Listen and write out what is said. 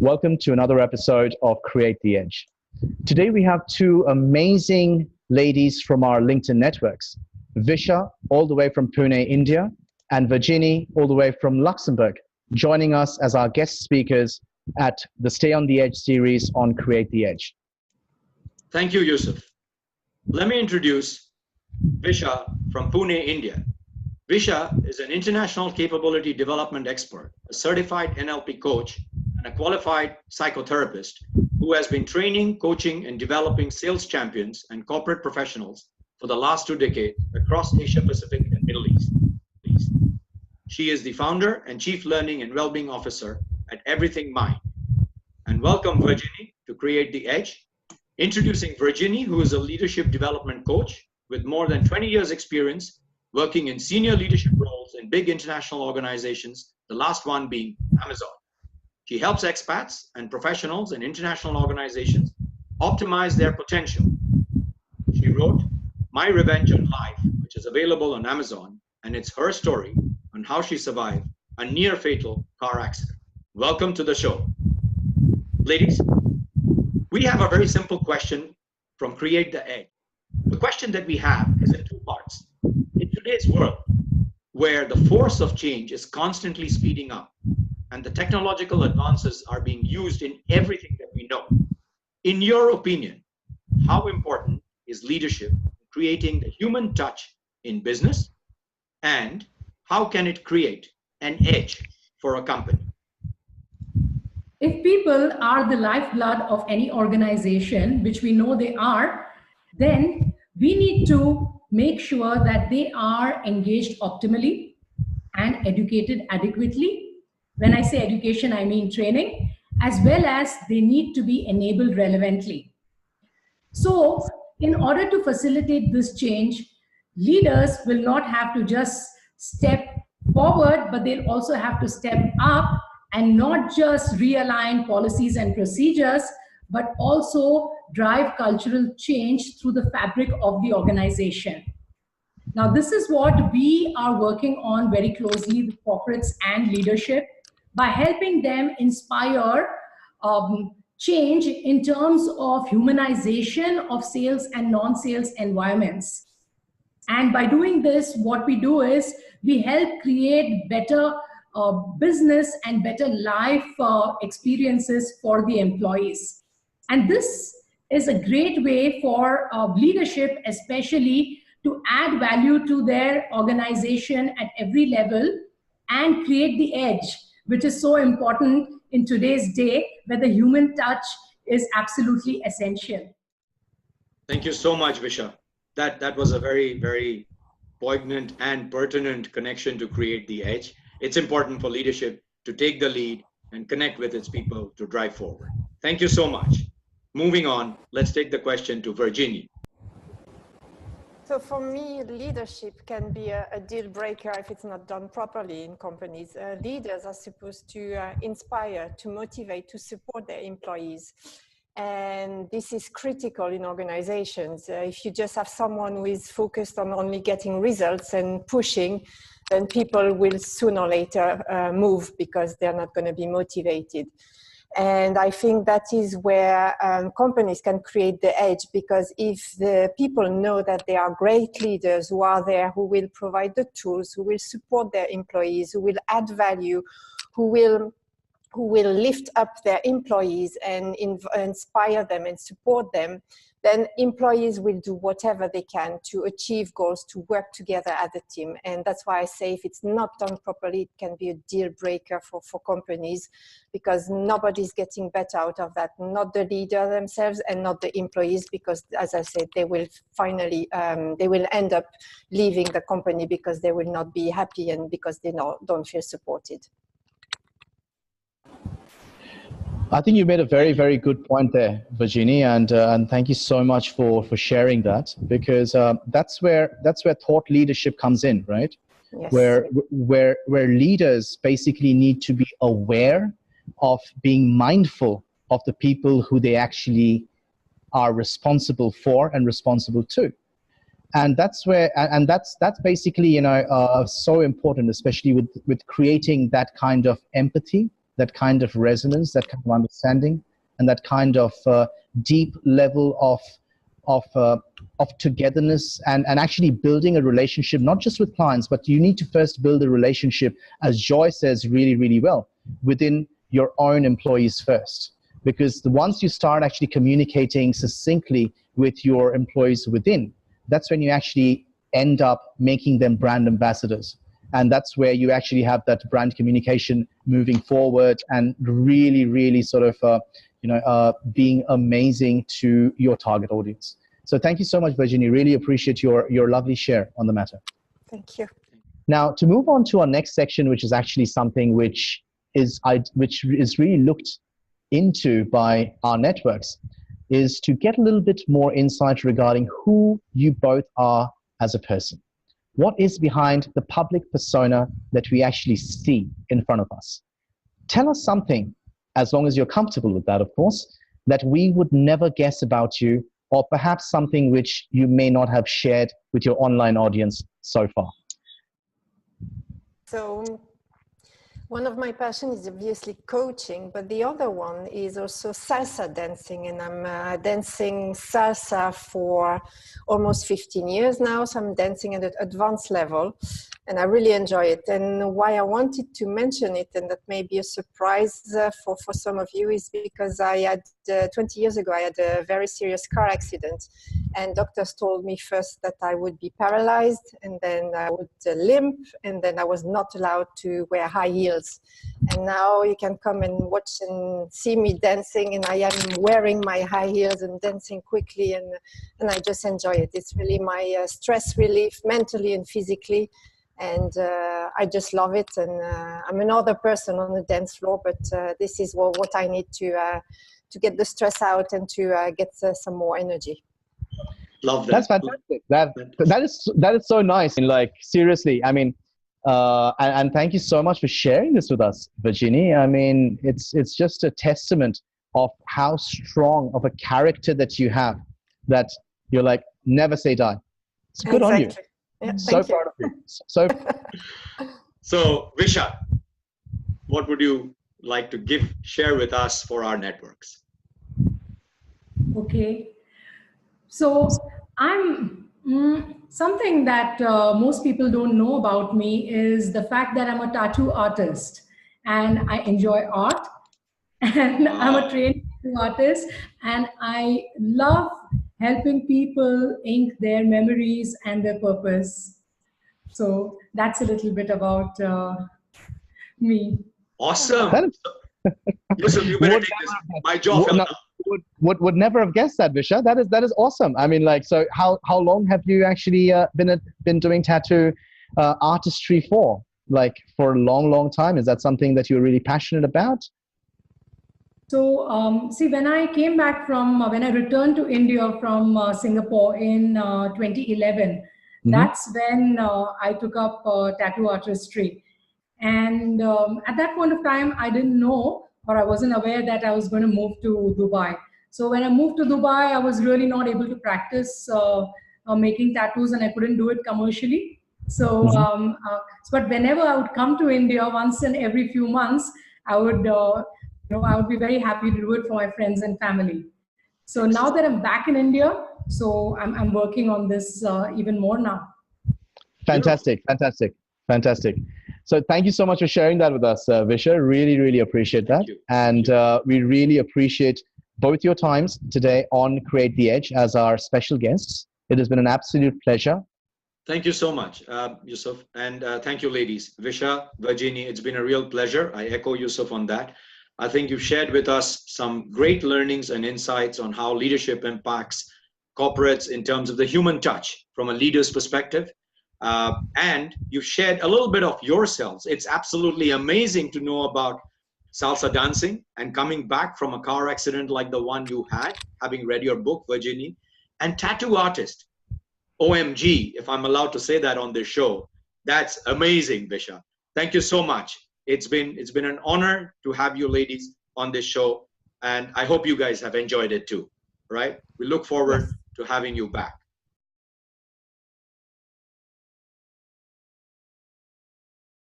Welcome to another episode of Create the Edge. Today we have two amazing ladies from our LinkedIn networks, Visha, all the way from Pune, India, and Virginie, all the way from Luxembourg, joining us as our guest speakers at the Stay on the Edge series on Create the Edge. Thank you, Youssef. Let me introduce Visha from Pune, India. Visha is an international capability development expert, a certified NLP coach, and a qualified psychotherapist who has been training, coaching, and developing sales champions and corporate professionals for the last 2 decades across Asia Pacific and Middle East. She is the founder and chief learning and well-being officer at Everything Mind. And welcome, Virginie, to Create the Edge. Introducing Virginie, who is a leadership development coach with more than 20 years experience working in senior leadership roles in big international organizations, the last one being Amazon. She helps expats and professionals in international organizations optimize their potential. She wrote My Revenge on Life, which is available on Amazon, and it's her story on how she survived a near-fatal car accident. Welcome to the show. Ladies, we have a very simple question from Create the Edge. The question that we have is in 2 parts. In today's world, where the force of change is constantly speeding up and the technological advances are being used in everything that we know, in your opinion, how important is leadership in creating the human touch in business, and how can it create an edge for a company? If people are the lifeblood of any organization, which we know they are, then we need to make sure that they are engaged optimally and educated adequately. When I say education, I mean training, as well as they need to be enabled relevantly. So in order to facilitate this change, leaders will not have to just step forward, but they'll also have to step up and not just realign policies and procedures, but also drive cultural change through the fabric of the organization. Now, this is what we are working on very closely with corporates and leadership by helping them inspire change in terms of humanization of sales and non-sales environments. And by doing this, what we do is we help create better business and better life experiences for the employees. And this is a great way for leadership, especially to add value to their organization at every level and create the edge, which is so important in today's day where the human touch is absolutely essential. Thank you so much, Visha. That was a very, very poignant and pertinent connection to create the edge. It's important for leadership to take the lead and connect with its people to drive forward. Thank you so much. Moving on, let's take the question to Virginie. So for me, leadership can be a deal breaker if it's not done properly in companies. Leaders are supposed to inspire, to motivate, to support their employees. And this is critical in organizations. If you just have someone who is focused on only getting results and pushing, then people will sooner or later move because they're not going to be motivated. And I think that is where companies can create the edge, because if the people know that there are great leaders who are there, who will provide the tools, who will support their employees, who will add value, who will lift up their employees and inspire them and support them, then employees will do whatever they can to achieve goals, to work together as a team. And that's why I say if it's not done properly, it can be a deal breaker for companies, because nobody's getting better out of that, not the leader themselves and not the employees, because as I said, they will finally, they will end up leaving the company because they will not be happy and because they don't feel supported. I think you made a very, very good point there, Virginie, and thank you so much for sharing that, because that's where thought leadership comes in, right? Yes. Where leaders basically need to be aware of being mindful of the people who they actually are responsible for and responsible to. And that's where, and that's basically, so important, especially with creating that kind of empathy that kind of resonance, that kind of understanding, and that kind of deep level of togetherness, and actually building a relationship, not just with clients, but you need to first build a relationship, as Joy says really, really well, within your own employees first. Because once you start actually communicating succinctly with your employees within, that's when you actually end up making them brand ambassadors. And that's where you actually have that brand communication moving forward and really, really sort of, being amazing to your target audience. So thank you so much, Virginie. Really appreciate your lovely share on the matter. Thank you. Now, to move on to our next section, which is actually something which is really looked into by our networks, is to get a little bit more insight regarding who you both are as a person. What is behind the public persona that we actually see in front of us? Tell us something, as long as you're comfortable with that, of course, that we would never guess about you, or perhaps something which you may not have shared with your online audience so far. So one of my passions is obviously coaching, but the other one is also salsa dancing, and I'm dancing salsa for almost 15 years now, so I'm dancing at an advanced level, and I really enjoy it. And why I wanted to mention it, and that may be a surprise for some of you, is because I had 20 years ago, I had a very serious car accident, and doctors told me first that I would be paralyzed, and then I would limp, and then I was not allowed to wear high heels. And now you can come and watch and see me dancing, and I am wearing my high heels and dancing quickly, and I just enjoy it. It's really my stress relief, mentally and physically. And I just love it, and I'm another person on the dance floor, but this is what I need to get the stress out and to get some more energy. Love that. That's fantastic. That is so nice. And like, seriously, I mean, and thank you so much for sharing this with us, Virginie. I mean, it's just a testament of how strong of a character that you have, that you're like, never say die. It's good on you. Yeah, so proud of you. So Visha, what would you like to share with us for our networks? Okay. So I'm something that most people don't know about me is the fact that I'm a tattoo artist, and I enjoy art, and I'm a trained tattoo artist, and I love helping people ink their memories and their purpose. So that's a little bit about me. Awesome. Youssef, you better take this. My jaw fell down. Would never have guessed that, Visha. That is awesome. I mean, like, so how long have you actually been doing tattoo artistry for? Like, for a long time? Is that something that you're really passionate about? So, see, when I came back when I returned to India from Singapore in 2011, that's when I took up tattoo artistry. And at that point of time, I didn't know, or I wasn't aware that I was going to move to Dubai. So when I moved to Dubai, I was really not able to practice making tattoos, and I couldn't do it commercially. So, but whenever I would come to India, once in every few months, I would I would be very happy to do it for my friends and family. So now that I'm back in India, so I'm working on this even more now. Fantastic. So thank you so much for sharing that with us, Visha. Really appreciate that. And we really appreciate both your times today on Create the Edge as our special guests. It has been an absolute pleasure. Thank you so much, Youssef. And thank you, ladies. Visha, Virginie, it's been a real pleasure. I echo Youssef on that. I think you've shared with us some great learnings and insights on how leadership impacts corporates in terms of the human touch from a leader's perspective. And you've shared a little bit of yourselves. It's absolutely amazing to know about salsa dancing and coming back from a car accident like the one you had, having read your book, Virginie, and tattoo artist. OMG, if I'm allowed to say that on this show. That's amazing, Visha. Thank you so much. It's been an honor to have you ladies on this show, and I hope you guys have enjoyed it too, right? We look forward to having you back.